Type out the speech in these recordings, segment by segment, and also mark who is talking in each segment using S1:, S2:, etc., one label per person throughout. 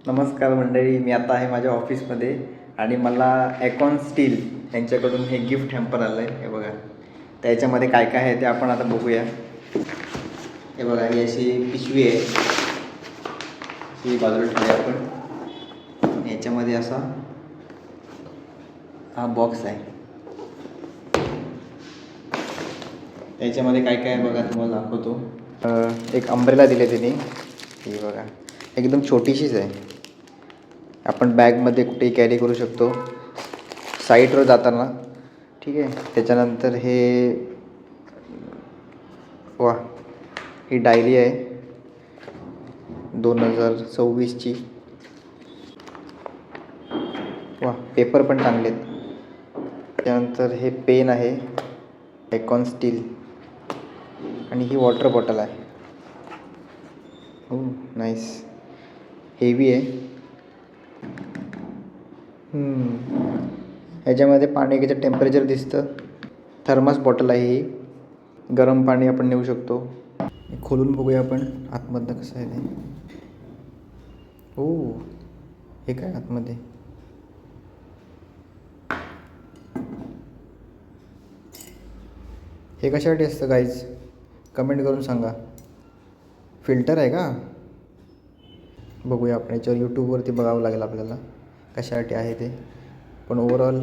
S1: नमस्कार मंडळी, मी आता आहे माझ्या ऑफिसमध्ये आणि मला ॲकॉन स्टील यांच्याकडून हे गिफ्ट हॅम्पर आलं आहे. हे बघा, त्याच्यामध्ये काय काय आहे ते आपण आता बघूया. हे बघा, ही अशी पिशवी आहे, ही बाजूला ठेवूया आपण. याच्यामध्ये असा हा बॉक्स आहे. त्याच्यामध्ये काय काय आहे बघा, तुम्हाला दाखवतो. एक अंब्रेला दिली आहे त्यांनी, ही बघा, एकदम छोटीशीच आहे. आपण बॅगमध्ये कुठेही कॅरी करू शकतो साईटवर जाताना. ठीक आहे. त्याच्यानंतर हे वा, ही डायरी आहे 2026ची. वा, पेपर पण चांगले आहेत. त्यानंतर हे पेन आहे ॲकॉन स्टील आणि ही वॉटर बॉटल आहे. हो, नाईस, हेवी आहे. ह्याच्यामध्ये पाण्याचं टेम्परेचर दिसतं. थर्मास बॉटल आहे ही, गरम पाणी आपण नेऊ शकतो. खोलून बघूया आपण आतमधनं कसं आहे ते. हो, हे काय आतमध्ये, हे कशासाठी असतं गाईज, कमेंट करून सांगा. फिल्टर आहे का? बघूया आपण, याच्यावर यूट्यूबवरती बघावं लागेल आपल्याला कशासाठी आहे ते. पण ओव्हरऑल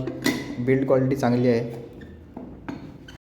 S1: बिल्ड क्वालिटी चांगली आहे.